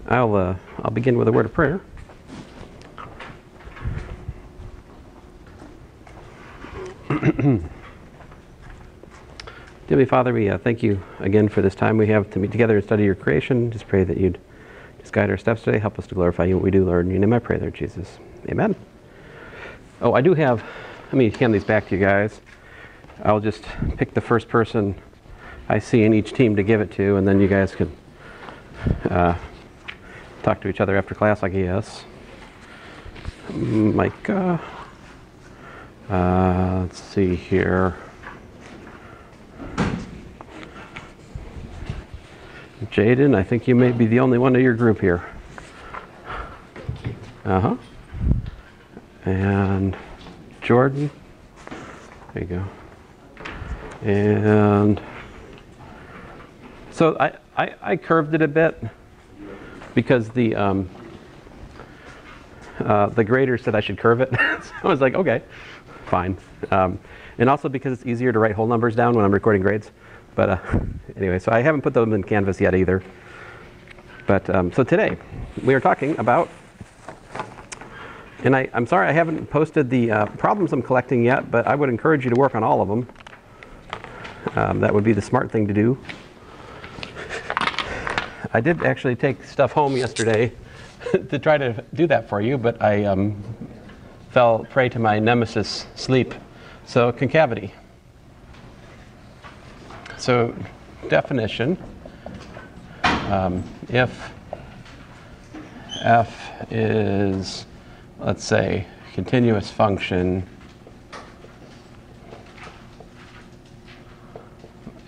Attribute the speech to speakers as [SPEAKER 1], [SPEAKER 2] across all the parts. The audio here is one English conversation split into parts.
[SPEAKER 1] I'll begin with a word of prayer. Dearly Father, we thank you again for this time we have to meet together and study your creation. Just pray that you'd just guide our steps today. Help us to glorify you in what we do, Lord. In your name I pray, Lord Jesus. Amen. Oh, I do have, let me hand these back to you guys. I'll just pick the first person I see in each team to give it to, and then you guys can talk to each other after class, I guess. Micah. Let's see here. Jaden, I think you may be the only one of your group here. Uh-huh. And Jordan. There you go. And so I curved it a bit because the grader said I should curve it. So I was like, okay, fine. And also because it's easier to write whole numbers down when I'm recording grades. But anyway, so I haven't put them in Canvas yet either. But so today we are talking about, and I'm sorry I haven't posted the problems I'm collecting yet, but I would encourage you to work on all of them. That would be the smart thing to do. I did actually take stuff home yesterday to try to do that for you, but I fell prey to my nemesis, sleep. So concavity. So definition, if f is, let's say, continuous function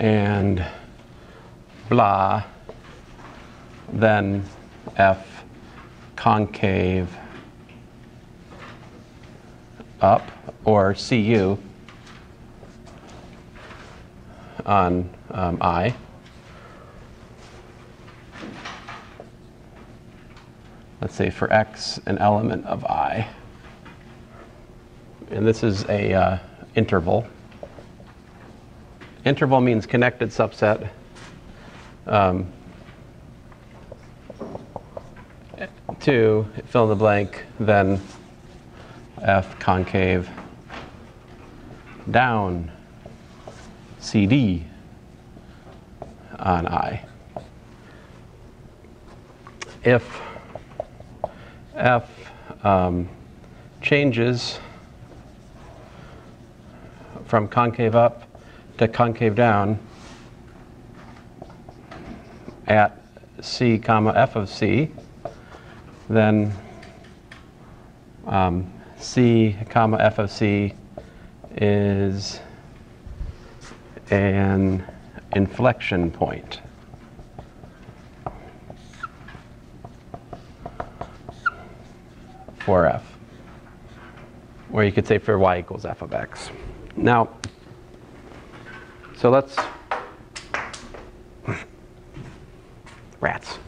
[SPEAKER 1] and blah, then f concave up, or cu on I. Let's say for x, an element of I. And this is a interval. Interval means connected subset. To fill in the blank, then f concave down CD on I. If f changes from concave up to concave down at c comma f of c, then c comma f of c is an inflection point. For f, or you could say for y equals f of x. Now, so let's, rats.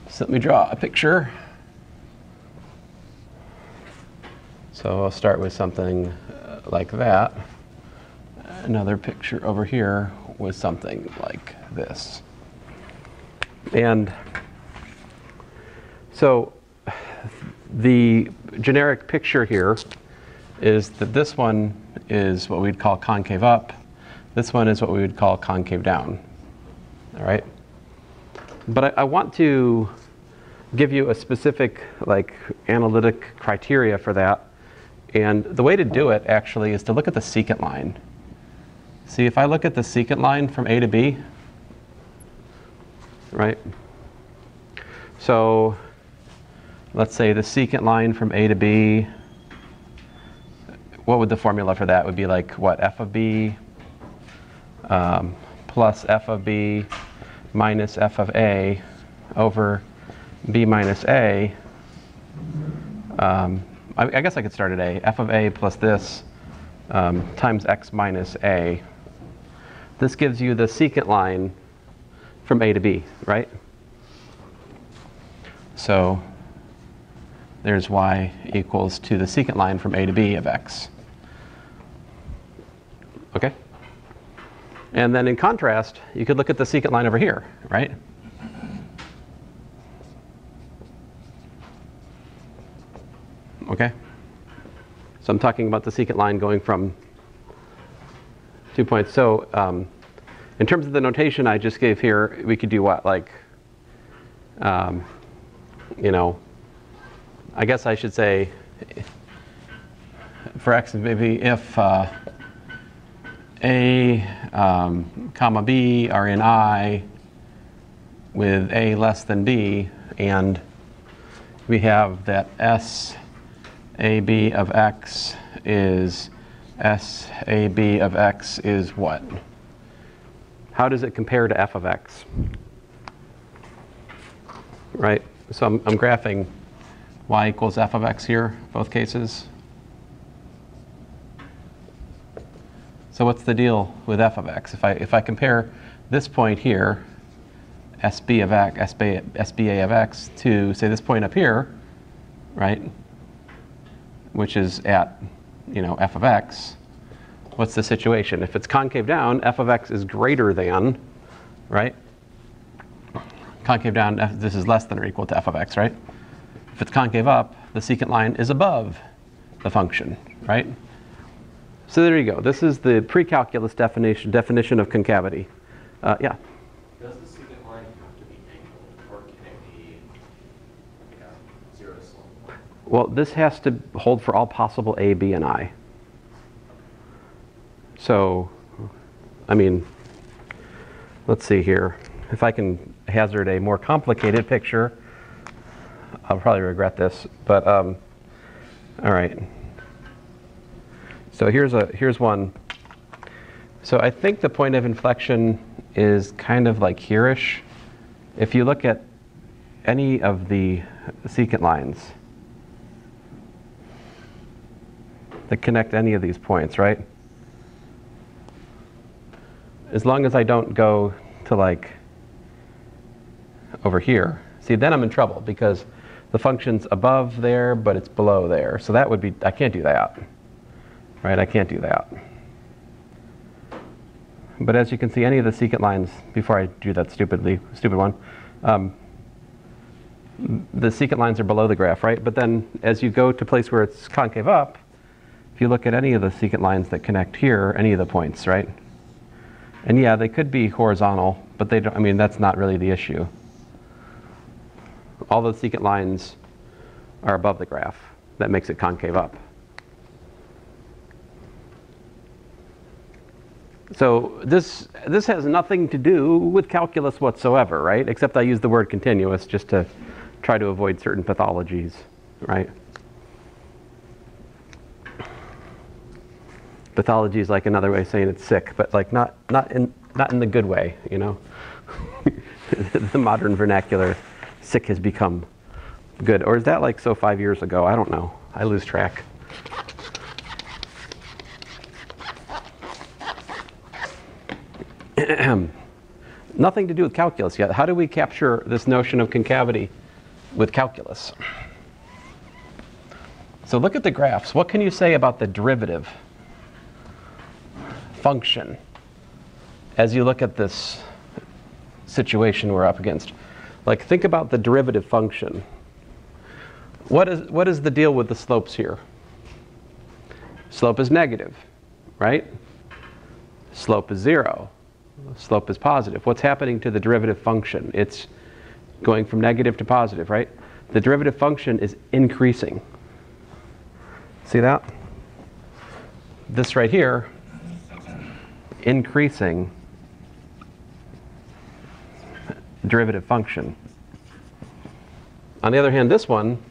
[SPEAKER 1] So let me draw a picture. So I'll start with something like that. Another picture over here with something like this. And so the generic picture here is that this one is what we'd call concave up. This one is what we would call concave down. All right? But I want to give you a specific analytic criteria for that. And the way to do it actually is to look at the secant line. See, if I look at the secant line from A to B, right? So let's say the secant line from A to B, what would the formula for that? Would be like what, f of b plus f of b minus f of a over b minus a. I guess I could start at a. F of a plus this times x minus a. This gives you the secant line from A to B, right? So there's y equals to the secant line from A to B of x. Okay? And then in contrast, you could look at the secant line over here, right? Okay? So I'm talking about the secant line going from 2 points. So in terms of the notation I just gave here, we could do what? Like, you know, I guess I should say for x, maybe if A, comma B are in I with A less than B, and we have that SAB of x is SAB of x is what? How does it compare to f of x? Right? So I'm graphing y equals f of x here, both cases. So what's the deal with f of x? If I compare this point here, SB of x, SBA of x, to say this point up here, right, which is at, you know, f of x, what's the situation? If it's concave down, f of x is greater than, right? Concave down, this is less than or equal to f of x, right? If it's concave up, the secant line is above the function, right? So there you go. This is the pre-calculus definition of concavity. Yeah?
[SPEAKER 2] Does the secant line have to be angled, or can it be zero slope?
[SPEAKER 1] Well, this has to hold for all possible a, b, and I. So, I mean, let's see here. If I can hazard a more complicated picture, I'll probably regret this, but all right. So here's one. So I think the point of inflection is kind of like here-ish. If you look at any of the secant lines that connect any of these points, right? As long as I don't go to like over here, see, then I'm in trouble because the function's above there, but it's below there. So that would be, I can't do that, right? I can't do that. But as you can see, any of the secant lines, before I do that stupid one, the secant lines are below the graph, right? But then as you go to a place where it's concave up, if you look at any of the secant lines that connect here, any of the points, right? And yeah, they could be horizontal, but they don't, I mean, that's not really the issue. All the secant lines are above the graph. That makes it concave up. So this has nothing to do with calculus whatsoever, right? Except I use the word continuous just to try to avoid certain pathologies, right? Pathology is like another way of saying it's sick, but like not in the good way, you know. The modern vernacular, sick has become good. Or is that like so 5 years ago? I don't know. I lose track. Nothing to do with calculus yet. How do we capture this notion of concavity with calculus? So look at the graphs. What can you say about the derivative function as you look at this situation we're up against? Like, think about the derivative function. What is the deal with the slopes here? Slope is negative, right? Slope is 0. Slope is positive. What's happening to the derivative function? It's going from negative to positive, right? The derivative function is increasing. See that? This right here, increasing derivative function. On the other hand, this one,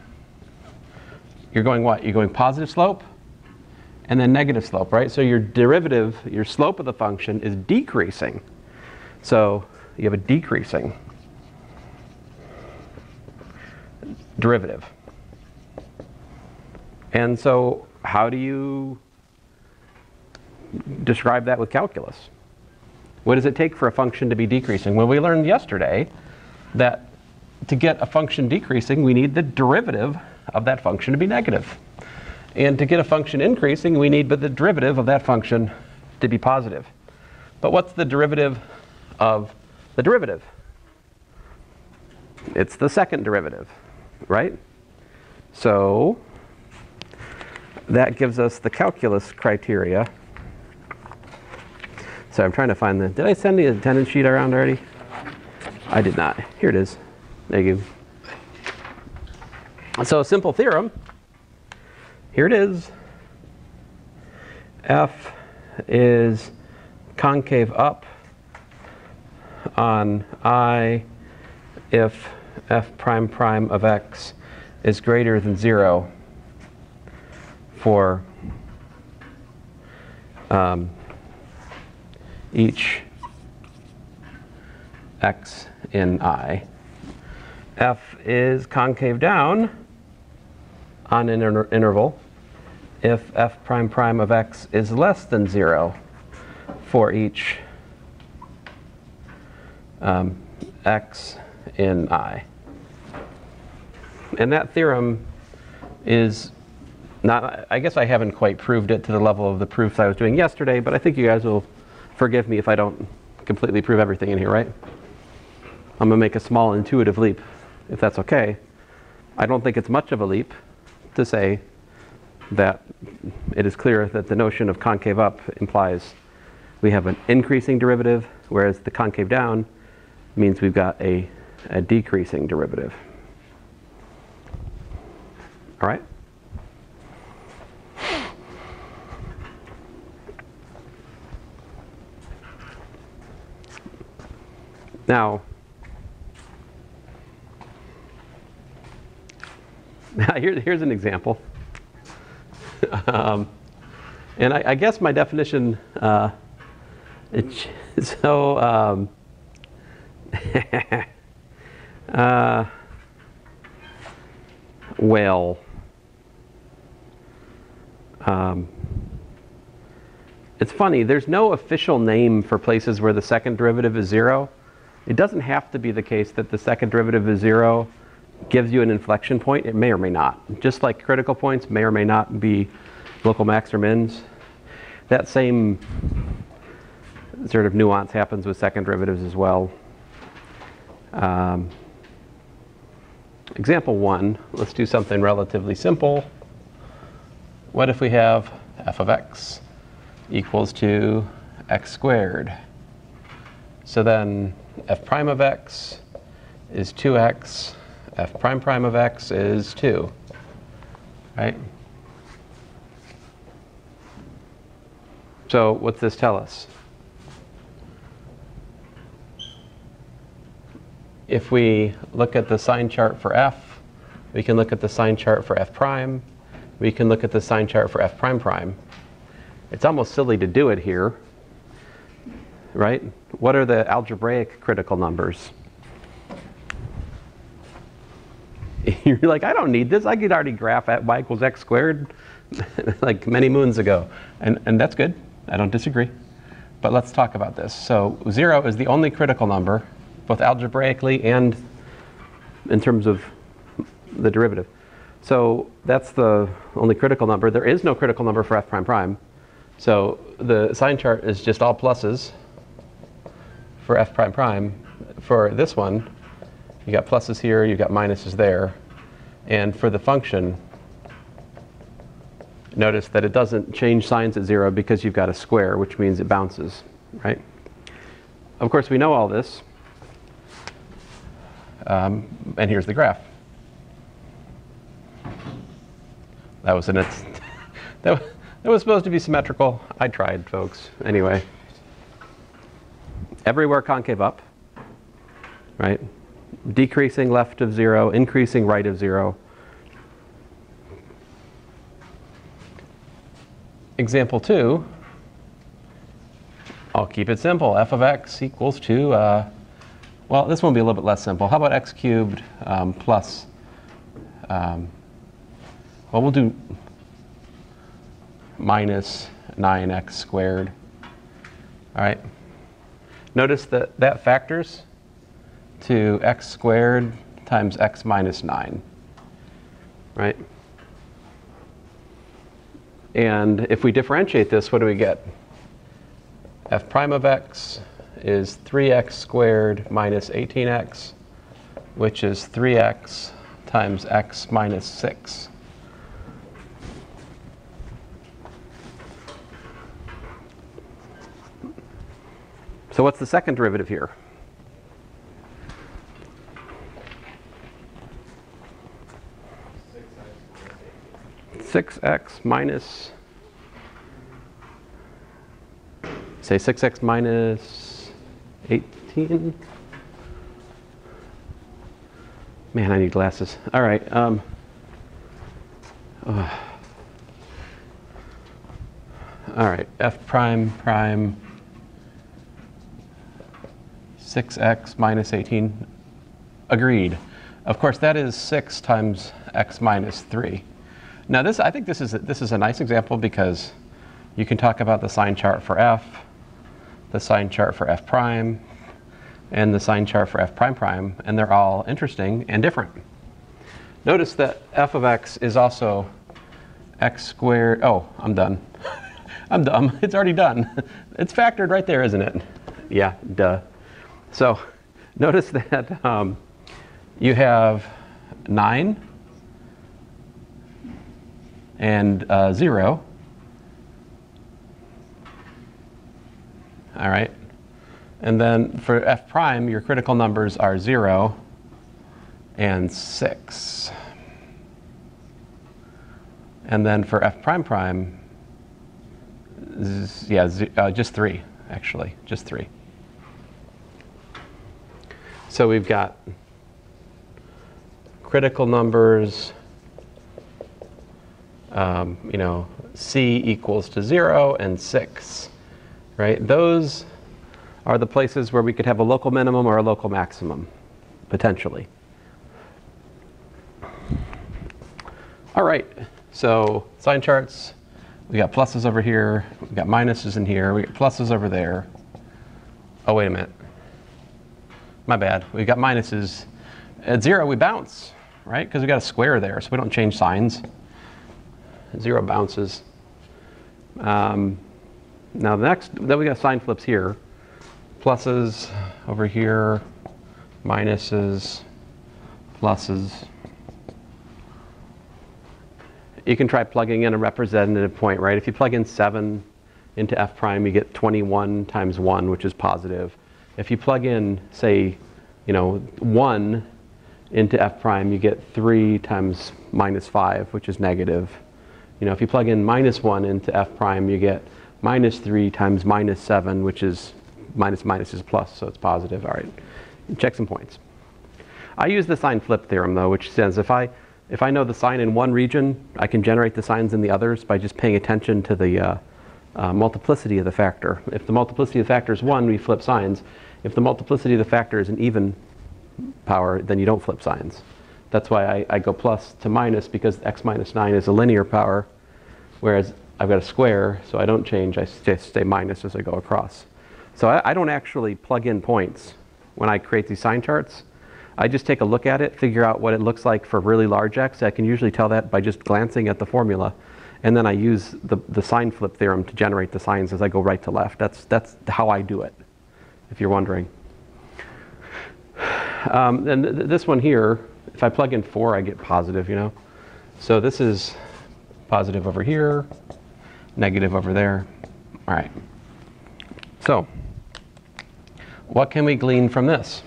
[SPEAKER 1] you're going what? You're going positive slope and then negative slope, right? So your derivative, your slope of the function is decreasing. So you have a decreasing derivative. And so how do you describe that with calculus? What does it take for a function to be decreasing? Well, we learned yesterday that to get a function decreasing, we need the derivative of that function to be negative. And to get a function increasing, we need the derivative of that function to be positive. But what's the derivative of the derivative? It's the second derivative, right? So that gives us the calculus criteria. So I'm trying to find did I send the attendance sheet around already? I did not. Here it is. Thank you. So a simple theorem. Here it is. F is concave up on I if f prime prime of x is greater than 0 for each x in I. F is concave down on an interval if f prime prime of x is less than 0 for each x in I. And that theorem is not, I guess I haven't quite proved it to the level of the proofs I was doing yesterday, but I think you guys will forgive me if I don't completely prove everything in here, right? I'm going to make a small intuitive leap, if that's okay. I don't think it's much of a leap to say that it is clear that the notion of concave up implies we have an increasing derivative, whereas the concave down means we've got a decreasing derivative. All right? Now, here's an example. And I guess my definition, well, it's funny, there's no official name for places where the second derivative is 0. It doesn't have to be the case that the second derivative is 0 gives you an inflection point. It may or may not. Just like critical points may or may not be local max or mins. That same sort of nuance happens with second derivatives as well. Example 1, let's do something relatively simple. What if we have f of x equals to x squared? So then f prime of x is 2x, f prime prime of x is 2, right? So what's this tell us? If we look at the sign chart for f, we can look at the sign chart for f prime, we can look at the sign chart for f prime prime. It's almost silly to do it here, right? What are the algebraic critical numbers? You're like, I don't need this. I could already graph at y equals x squared like many moons ago. And that's good. I don't disagree. But let's talk about this. So 0 is the only critical number, both algebraically and in terms of the derivative. So that's the only critical number. There is no critical number for f prime prime. So the sign chart is just all pluses for f prime prime. For this one, you got pluses here, you got minuses there. And for the function, notice that it doesn't change signs at 0 because you've got a square, which means it bounces, right? Of course, we know all this. And here's the graph. That was that was supposed to be symmetrical. I tried, folks. Anyway, everywhere concave up, right? Decreasing left of 0, increasing right of 0. Example 2, I'll keep it simple. F of x equals to, well, this one will be a little bit less simple. How about x cubed plus, well, we'll do minus 9x squared. All right. Notice that that factors to x squared times x minus 9, right? And if we differentiate this, what do we get? f prime of x is 3x squared minus 18x, which is 3x times x minus 6. So what's the second derivative here? Six x minus, say 6x minus 18. Man, I need glasses. All right. All right. F prime prime 6x minus 18. Agreed. Of course, that is 6 times x minus 3. Now, I think this is a nice example because you can talk about the sign chart for f, the sign chart for f prime, and the sign chart for f prime prime, and they're all interesting and different. Notice that f of x is also x squared. Oh, I'm done. I'm dumb. It's already done. It's factored right there, isn't it? Yeah, duh. So notice that you have 9 and 0. All right. And then for f prime, your critical numbers are 0 and 6. And then for f prime prime, just 3, actually, just 3. So we've got critical numbers, c equals to 0 and 6, right? Those are the places where we could have a local minimum or a local maximum, potentially. All right, so sign charts, we got pluses over here, we got minuses in here, we got pluses over there. Oh, wait a minute. My bad, we got minuses. At 0, we bounce, right? Because we got a square there, so we don't change signs. 0 bounces. Now then we got sign flips here. Pluses over here, minuses, pluses. You can try plugging in a representative point, right? If you plug in 7 into f prime, you get 21 times 1, which is positive. If you plug in, say, 1 into f prime, you get 3 times minus 5, which is negative. If you plug in minus 1 into f prime, you get minus 3 times minus 7, which is minus is plus, so it's positive. All right, check some points. I use the sign flip theorem, though, which says if I know the sign in one region, I can generate the signs in the others by just paying attention to the multiplicity of the factor. If the multiplicity of the factor is 1, we flip signs. If the multiplicity of the factor is an even power, then you don't flip signs. That's why I go plus to minus, because x minus 9 is a linear power, whereas I've got a square, so I don't change. I stay minus as I go across. So I don't actually plug in points when I create these sign charts. I just take a look at it, figure out what it looks like for really large x. I can usually tell that by just glancing at the formula. And then I use the sign flip theorem to generate the signs as I go right to left. That's how I do it, if you're wondering. And this one here, if I plug in 4, I get positive, So this is positive over here, negative over there. All right. So what can we glean from this?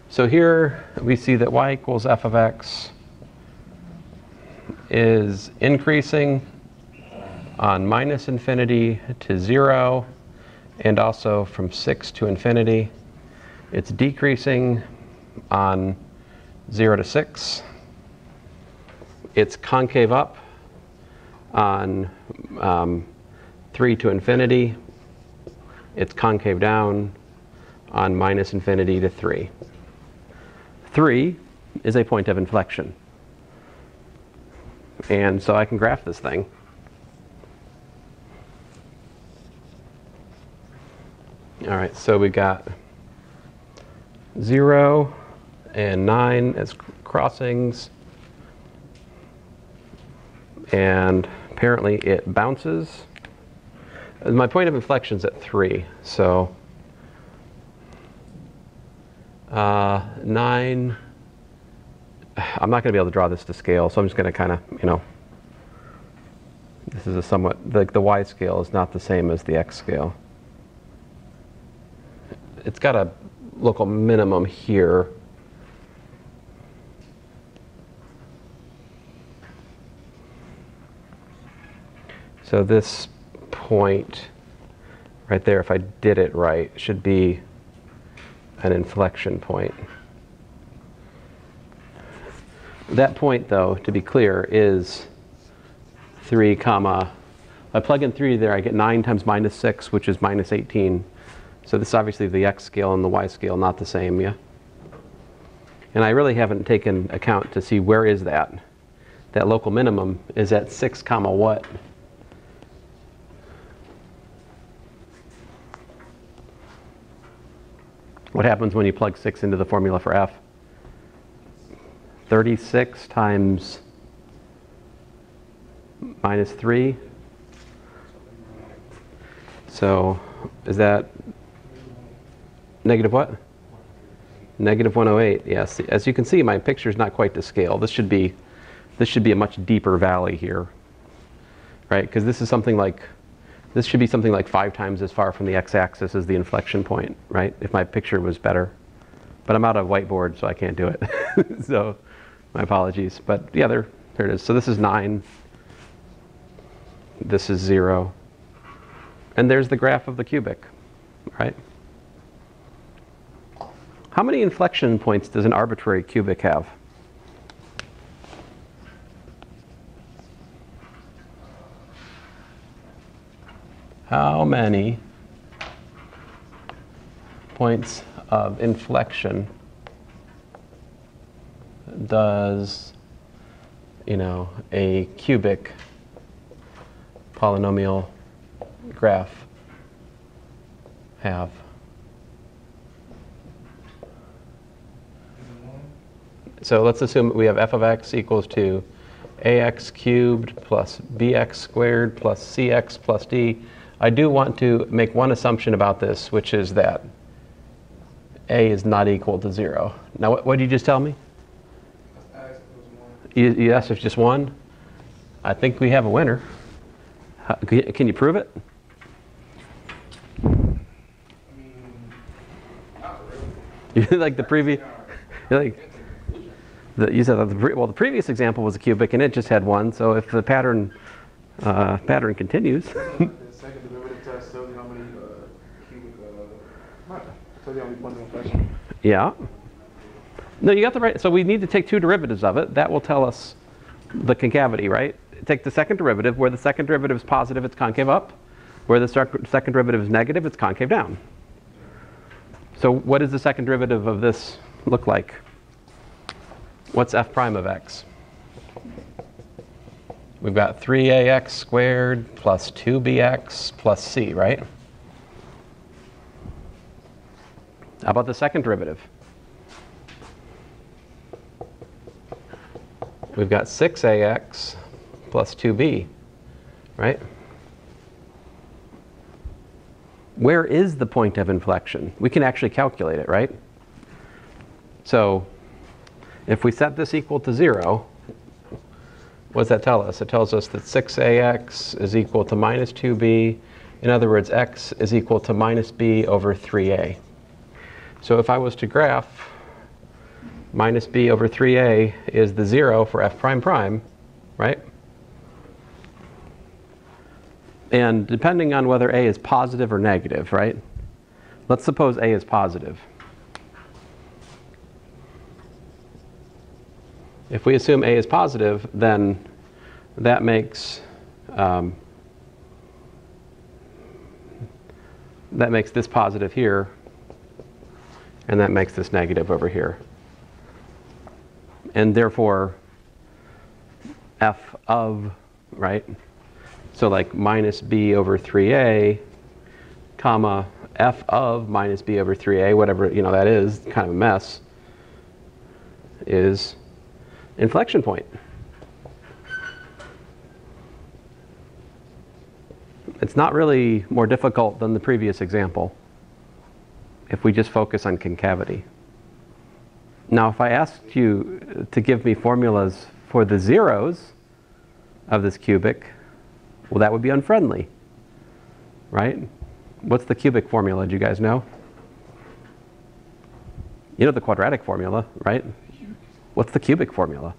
[SPEAKER 1] So here we see that y equals f of x is increasing on minus infinity to 0, and also from 6 to infinity. It's decreasing on 0 to 6. It's concave up on 3 to infinity. It's concave down on minus infinity to 3. 3 is a point of inflection. And so I can graph this thing. All right, so we got 0 and 9 as crossings. And apparently it bounces. My point of inflection is at 3, so 9. I'm not going to be able to draw this to scale, so I'm just going to kind of, this is a somewhat, the y scale is not the same as the x scale. It's got a local minimum here. So this point right there, if I did it right, should be an inflection point. That point, though, to be clear, is 3 comma. If I plug in 3 there, I get 9 times minus 6, which is minus 18. So this is obviously the x scale and the y scale, not the same, yeah? And I really haven't taken account to see where is that. That local minimum is at 6 comma what? What happens when you plug 6 into the formula for f? 36 times minus 3. So is that negative what? Negative 108. Yes. As you can see, my picture is not quite to scale. This should be a much deeper valley here, right? Because this should be something like 5 times as far from the x-axis as the inflection point, right? If my picture was better. But I'm out of whiteboard, so I can't do it. So my apologies. But yeah, there it is. So this is 9. This is 0. And there's the graph of the cubic, right? How many inflection points does an arbitrary cubic have? How many points of inflection does, a cubic polynomial graph have? So let's assume we have f of x equals to ax cubed plus bx squared plus cx plus d. I do want to make one assumption about this, which is that a is not equal to 0. Now, what did you just tell me? You asked if it's just 1? I think we have a winner. Can you prove it? You like the previous? You said that the previous example was a cubic and it just had 1. So if the pattern continues.
[SPEAKER 3] The second derivative test tells you how many cubic. Tells you how many points of inflection.
[SPEAKER 1] Yeah. No, you got the right. So we need to take 2 derivatives of it. That will tell us the concavity, right? Take the second derivative. Where the second derivative is positive, it's concave up. Where the second derivative is negative, it's concave down. So what does the second derivative of this look like? What's f prime of x? We've got 3ax squared plus 2bx plus c, right? How about the second derivative? We've got 6ax plus 2b, right? Where is the point of inflection? We can actually calculate it, right? So if we set this equal to 0, what does that tell us? It tells us that 6ax is equal to minus 2b. In other words, x is equal to minus b over 3a. So if I was to graph minus b over 3a is the 0 for f prime prime, right? And depending on whether a is positive or negative, right? Let's suppose a is positive. If we assume a is positive, then that makes this positive here, and that makes this negative over here. And therefore, f of, right? So like minus b over 3a, comma, f of minus b over 3a, whatever that is, kind of a mess, is inflection point. It's not really more difficult than the previous example if we just focus on concavity. Now, if I asked you to give me formulas for the zeros of this cubic, well, that would be unfriendly, right? What's the cubic formula? Do you guys know? You know the quadratic formula, right? What's the cubic formula?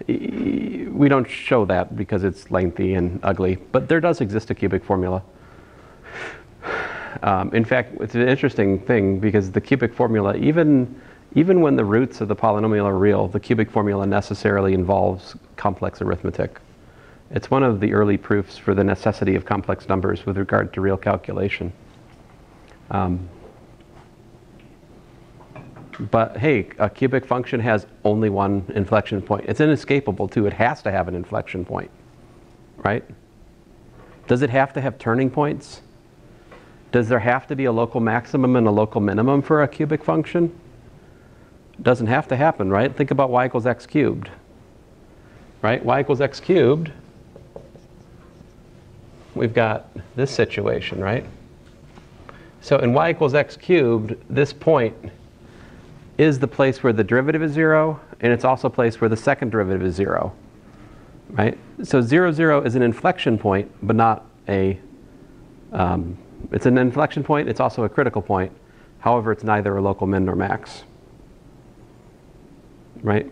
[SPEAKER 1] We don't show that because it's lengthy and ugly, but there does exist a cubic formula. In fact, it's an interesting thing because the cubic formula, even when the roots of the polynomial are real, the cubic formula necessarily involves complex arithmetic. It's one of the early proofs for the necessity of complex numbers with regard to real calculation. But hey, a cubic function has only one inflection point. It's inescapable too. It has to have an inflection point, right? Does it have to have turning points? Does there have to be a local maximum and a local minimum for a cubic function? Doesn't have to happen, right? Think about y equals x cubed, right? Y equals x cubed. We've got this situation, right? So in y equals x cubed, this point is the place where the derivative is 0, and it's also a place where the second derivative is 0, right? So 0, 0 is an inflection point, but not a, it's an inflection point, it's also a critical point. However, it's neither a local min nor max, right?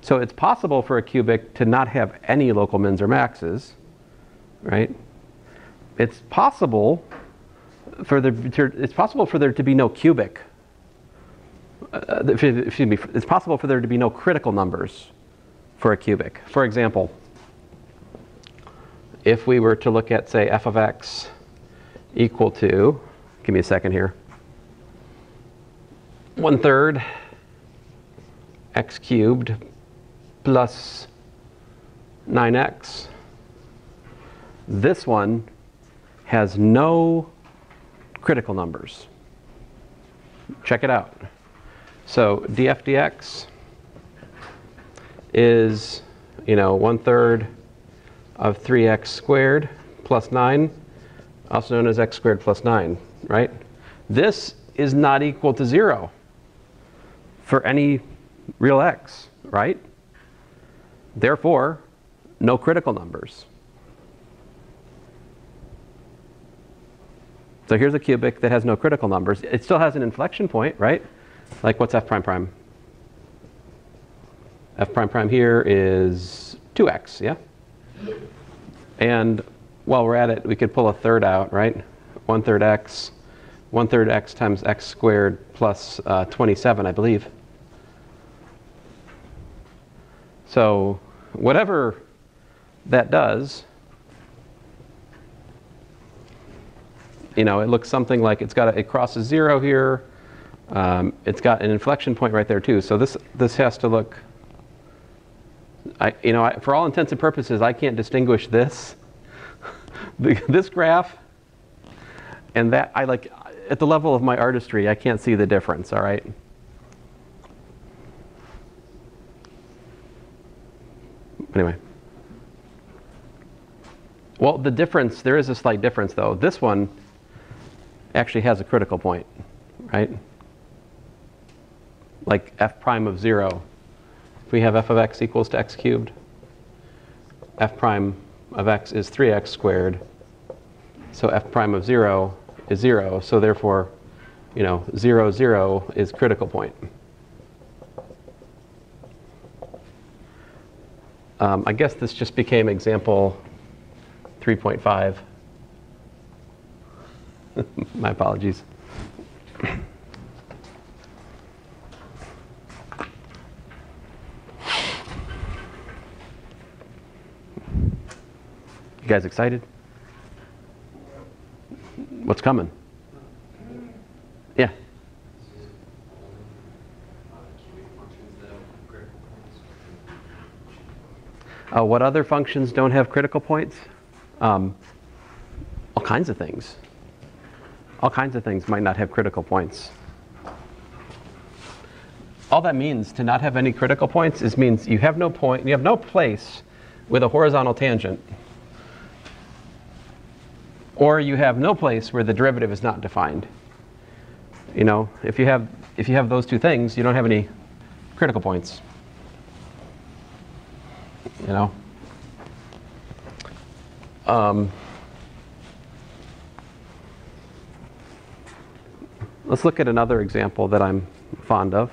[SPEAKER 1] So it's possible for a cubic to not have any local mins or maxes, right? It's possible for there to be no cubic. Excuse me, it's possible for there to be no critical numbers for a cubic. For example, if we were to look at, say, f of x equal to, give me a second here, 1/3 x cubed plus 9x. This one has no critical numbers. Check it out. So df dx is, 1/3 of 3x squared plus 9, also known as x squared plus 9, right? This is not equal to 0 for any real x, right? Therefore, no critical numbers. So here's a cubic that has no critical numbers. It still has an inflection point, right? Like what's f prime prime? F prime prime here is 2x, yeah? And while we're at it, we could pull a third out, right? 1/3 x, 1/3 x times x squared plus 27, I believe. So whatever that does, it looks something like it crosses 0 here. It's got an inflection point right there too. So this has to look, for all intents and purposes, I can't distinguish this, this graph, and that. At the level of my artistry, I can't see the difference. All right. Anyway. Well, the difference, there is a slight difference though. This one actually has a critical point, right? Like f prime of 0. If we have f of x equals to x cubed, f prime of x is 3x squared. So f prime of 0 is 0. So therefore, 0, 0 is critical point. I guess this just became example 3.5. My apologies. You guys excited? What's coming? Yeah. What other functions don't have critical points? All kinds of things. All kinds of things might not have critical points. All that means to not have any critical points means you have no point, you have no place with a horizontal tangent. Or you have no place where the derivative is not defined. You know, if you have those two things, you don't have any critical points. You know. Let's look at another example that I'm fond of.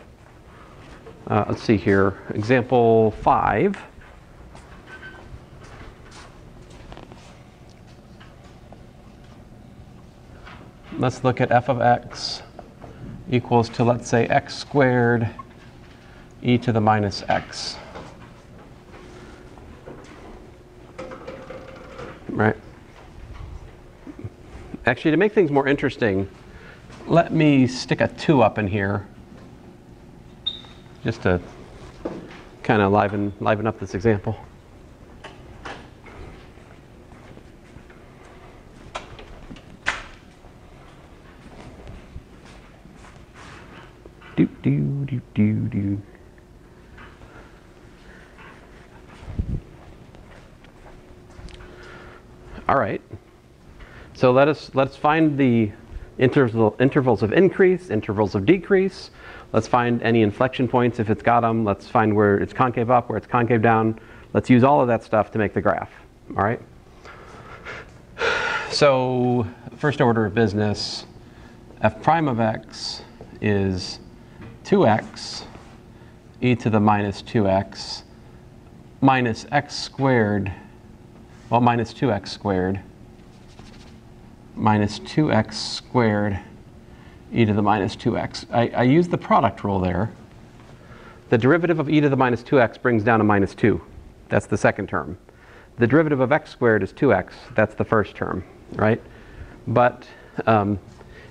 [SPEAKER 1] Let's see here. Example 5. Let's look at f of x equals to, let's say, x squared e to the minus x. Right? Actually, to make things more interesting, let me stick a 2 up in here just to kind of liven up this example. Do do do do do. All right. So let's find the intervals of increase, intervals of decrease. Let's find any inflection points if it's got them. Let's find where it's concave up, where it's concave down. Let's use all of that stuff to make the graph. All right. So first order of business, f prime of x is 2x e to the minus 2x minus x squared, well, minus 2x squared minus 2x squared e to the minus 2x. I use the product rule there. The derivative of e to the minus 2x brings down a minus 2. That's the second term. The derivative of x squared is 2x. That's the first term, right? But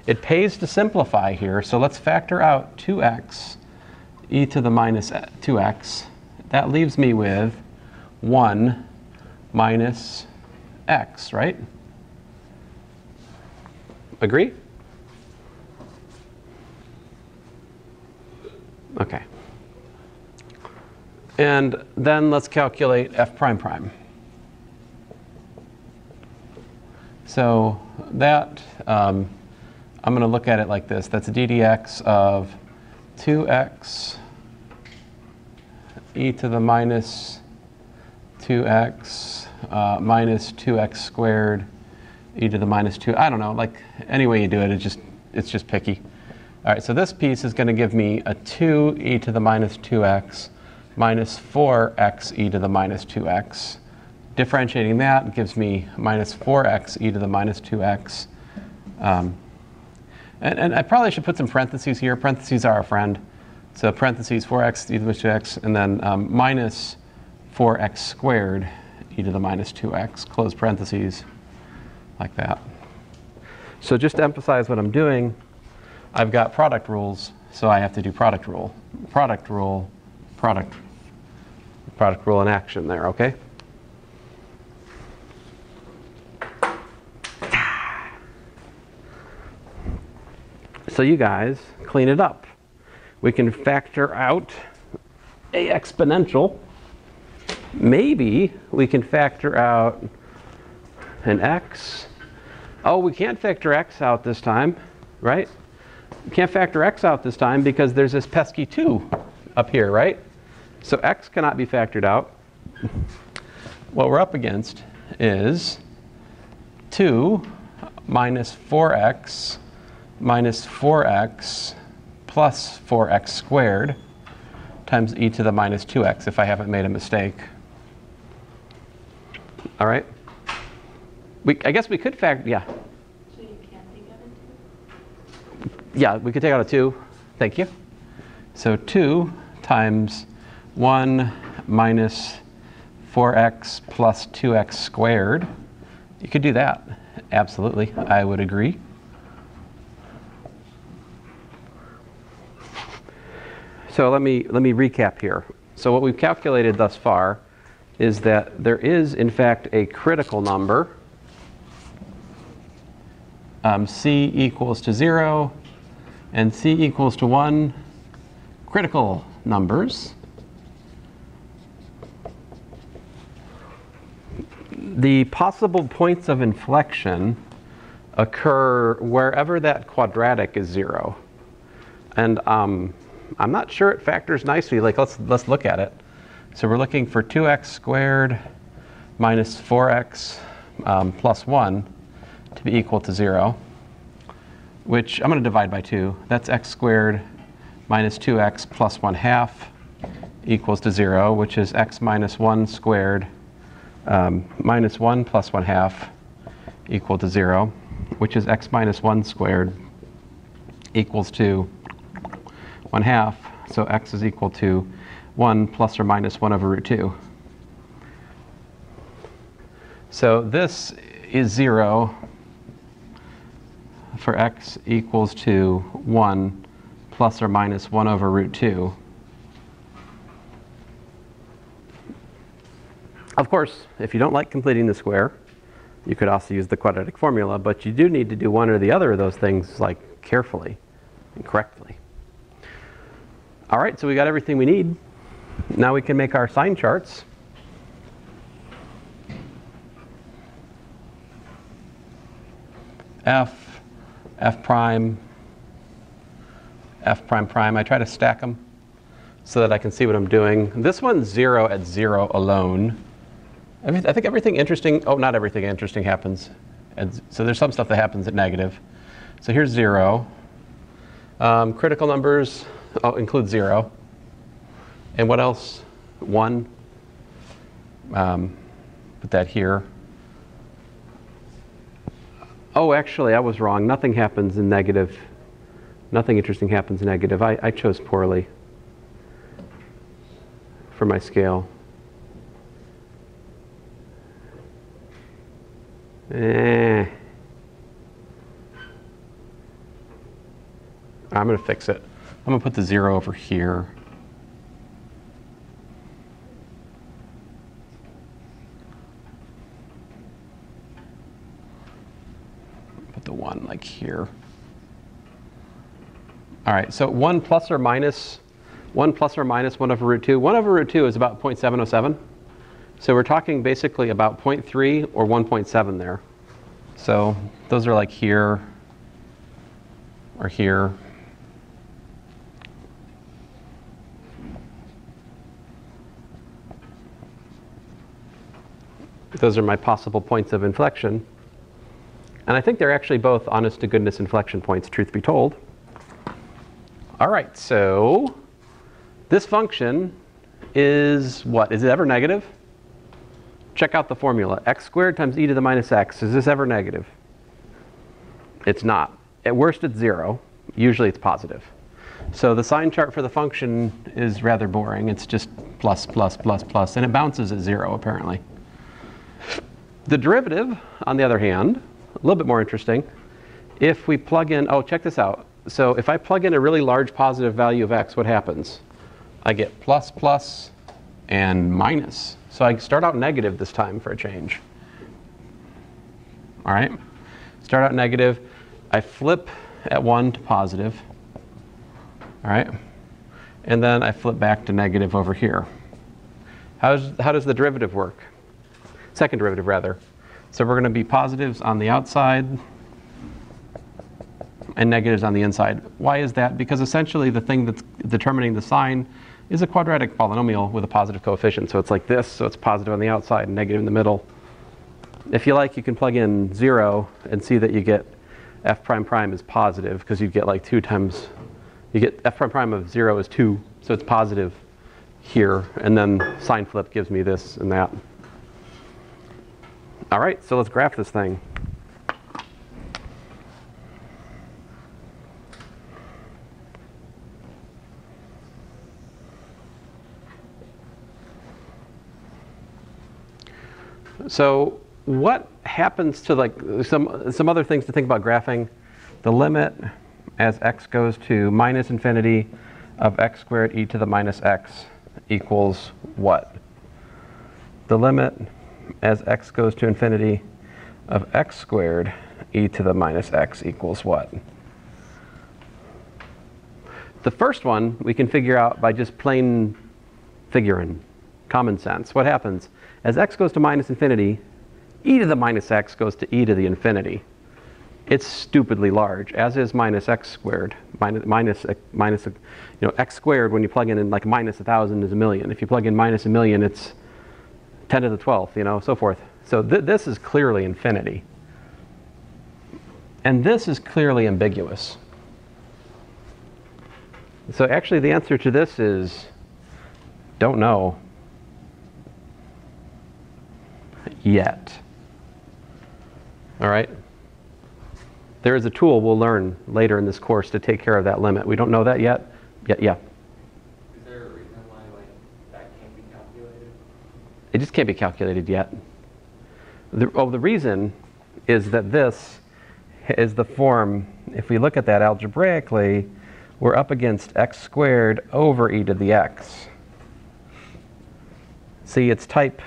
[SPEAKER 1] it pays to simplify here, so let's factor out 2x e to the minus 2x. That leaves me with 1 minus x, right? Agree? Okay. And then let's calculate f prime prime. So that, I'm going to look at it like this. That's d dx of 2x e to the minus 2x minus 2x squared e to the minus 2. I don't know, like any way you do it, it's just picky. All right, so this piece is going to give me a 2 e to the minus 2x minus 4x e to the minus 2x. Differentiating that gives me minus 4x e to the minus 2x. And I probably should put some parentheses here. Parentheses are our friend. So parentheses 4x e to the minus 2x, and then minus 4x squared e to the minus 2x, close parentheses, like that. So just to emphasize what I'm doing, I've got product rules, so I have to do product rule. Product rule, product rule in action there, okay? So you guys clean it up. We can factor out a exponential. Maybe we can factor out an x. Oh, we can't factor x out this time, right? We can't factor x out this time because there's this pesky 2 up here, right? So x cannot be factored out. What we're up against is 2 minus 4x minus 4x plus 4x squared times e to the minus 2x, if I haven't made a mistake. All right? I guess we could factor, yeah.
[SPEAKER 4] So you can't take out a 2?
[SPEAKER 1] Yeah, we could take out a 2. Thank you. So 2 times 1 minus 4x plus 2x squared. You could do that. Absolutely. I would agree. So let me recap here. So what we've calculated thus far is that there is, in fact, a critical number. C equals to 0 and C equals to 1, critical numbers. the possible points of inflection occur wherever that quadratic is 0. And I'm not sure it factors nicely. Like, let's look at it. So we're looking for 2x squared minus 4x plus 1 to be equal to 0, which I'm going to divide by 2. That's x squared minus 2x plus 1/2 equals to 0, which is x minus 1 squared minus 1 plus 1/2 equal to 0, which is x minus 1 squared equals to 1/2. So x is equal to 1 plus or minus 1 over root 2. So this is 0 for x equals to 1 plus or minus 1 over root 2. Of course, if you don't like completing the square, you could also use the quadratic formula, but you do need to do one or the other of those things like carefully and correctly. All right, so we got everything we need. Now we can make our sign charts. F, F prime, F prime prime. I try to stack them so that I can see what I'm doing. This one's 0 at 0 alone. I think everything interesting, oh, not everything interesting happens. So there's some stuff that happens at negative. So here's 0. Critical numbers include 0. And what else? 1. Put that here. Oh, actually, I was wrong. Nothing happens in negative. Nothing interesting happens in negative. I chose poorly for my scale. I'm going to fix it. I'm going to put the 0 over here. Put the 1 like here. All right, so 1 plus or minus 1 over root 2. 1 over root 2 is about 0.707. So we're talking basically about 0.3 or 1.7 there. So those are like here or here. Those are my possible points of inflection. And I think they're actually both honest to goodness inflection points, truth be told. All right, so this function is what? Is it ever negative? Check out the formula. X squared times e to the minus x. Is this ever negative? It's not. At worst, it's 0. Usually, it's positive. So the sign chart for the function is rather boring. It's just plus, plus, plus, plus, and it bounces at 0, apparently. The derivative, on the other hand, a little bit more interesting. If we plug in, oh, check this out. So if I plug in a really large positive value of x, what happens? I get plus, plus, and minus. So I start out negative this time for a change. All right? Start out negative. I flip at 1 to positive. All right? And then I flip back to negative over here. How does the derivative work? Second derivative, rather. So we're going to be positives on the outside and negatives on the inside. Why is that? Because essentially the thing that's determining the sign is a quadratic polynomial with a positive coefficient. So it's like this, so it's positive on the outside and negative in the middle. If you like, you can plug in 0 and see that you get f prime prime is positive, because you get like 2 times, you get f prime prime of 0 is 2, so it's positive here, and then sign flip gives me this and that. All right, so let's graph this thing. So what happens to like some other things to think about graphing? The limit as x goes to minus infinity of x squared e to the minus x equals what? The limit as x goes to infinity of x squared e to the minus x equals what? The first one we can figure out by just plain figuring, common sense. What happens? As x goes to minus infinity, e to the minus x goes to e to the infinity. It's stupidly large, as is minus x squared. X squared, when you plug in like minus 1,000 is a million. If you plug in minus a million, it's 10 to the 12th, so forth. So this is clearly infinity. And this is clearly ambiguous. So actually the answer to this is, don't know yet. All right? There is a tool we'll learn later in this course to take care of that limit. We don't know that yet. Yeah.
[SPEAKER 2] Is there a reason why that can't be calculated?
[SPEAKER 1] It just can't be calculated yet. The reason is that this is the form, if we look at that algebraically, we're up against x squared over e to the x. See, it's type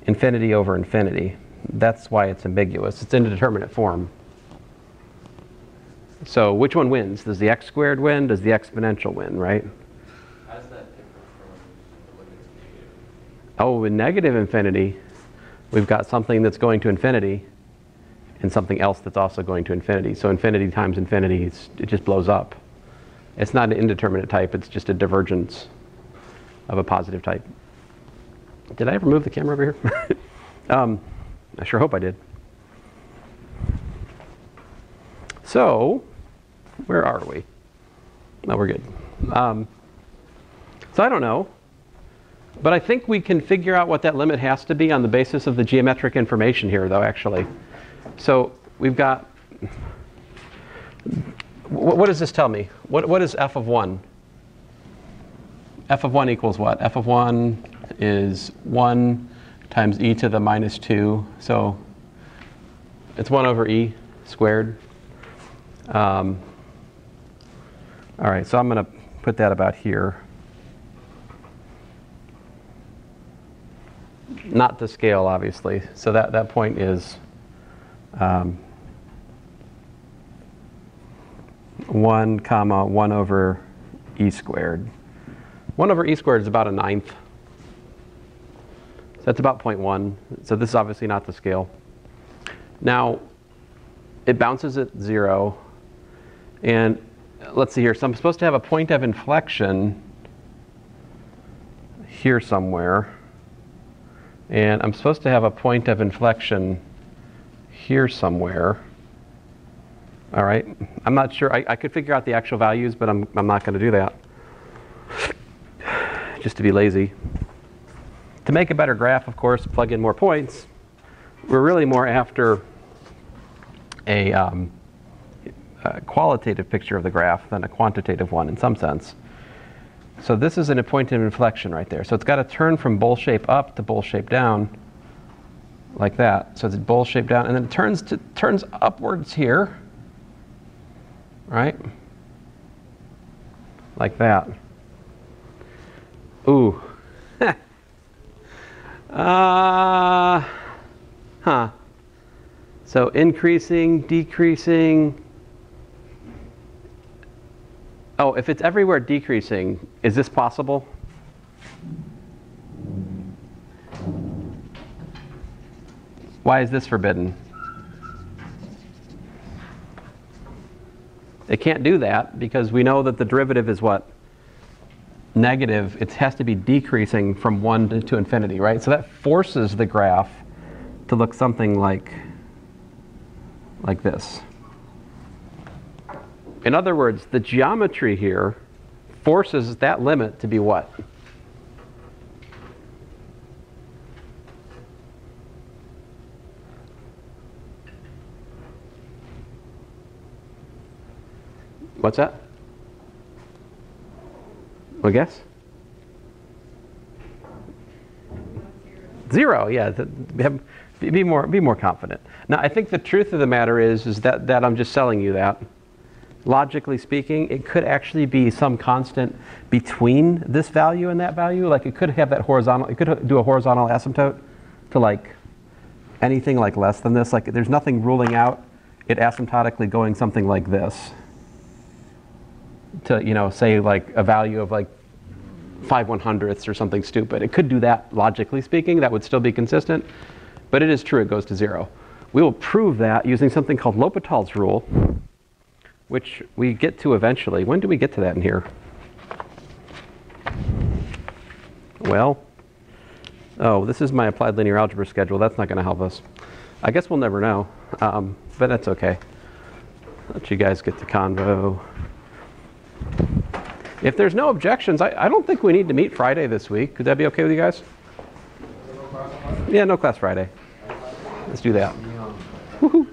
[SPEAKER 1] infinity over infinity. That's why it's ambiguous. It's in a determinate form. So which one wins? Does the x squared win? Does the exponential win, right?
[SPEAKER 2] How does that differ from the limit's negative?
[SPEAKER 1] Oh, in negative infinity, we've got something that's going to infinity and something else that's also going to infinity. So infinity times infinity, it just blows up. It's not an indeterminate type, it's just a divergence of a positive type. Did I ever move the camera over here? I sure hope I did. So, where are we? No, we're good. So I don't know, but I think we can figure out what that limit has to be on the basis of the geometric information here, though, actually. So we've got, what does this tell me? What is f of 1? F of 1 equals what? F of 1 is 1 times e to the minus 2. So it's 1 over e squared. All right, so I'm going to put that about here. Not to scale, obviously. So that point is 1 comma 1 over e squared. 1 over e squared is about a ninth. So that's about 0.1. So this is obviously not the scale. Now, it bounces at 0. And let's see here. So I'm supposed to have a point of inflection here somewhere. And I'm supposed to have a point of inflection here somewhere. All right. I'm not sure. I could figure out the actual values, but I'm not going to do that. Just to be lazy. To make a better graph, of course, plug in more points. We're really more after a qualitative picture of the graph than a quantitative one in some sense. So this is a point of inflection right there. So it's got to turn from bowl shape up to bowl shape down like that. So it's bowl shape down, and then it turns upwards here, right? Like that. Ooh. So increasing, decreasing. Oh, if it's everywhere decreasing, is this possible? Why is this forbidden? It can't do that because we know that the derivative is what? Negative. It has to be decreasing from 1 to infinity, right? So that forces the graph to look something like this. In other words, the geometry here forces that limit to be what? What's that? I guess? 0, yeah. Be more confident. Now, I think the truth of the matter is that I'm just selling you that. Logically speaking, it could actually be some constant between this value and that value. Like it could have that horizontal, it could do a horizontal asymptote to like anything like less than this. Like there's nothing ruling out it asymptotically going something like this. To, say like a value of like 5/100ths or something stupid. It could do that logically speaking. That would still be consistent. But it is true, it goes to 0. We will prove that using something called L'Hopital's rule, which we get to eventually. When do we get to that in here? Well, oh, this is my applied linear algebra schedule. That's not going to help us. I guess we'll never know, but that's okay. Let you guys get to convo. If there's no objections, I don't think we need to meet Friday this week. Could that be okay with you guys? Yeah, no class Friday. Let's do that. Woohoo.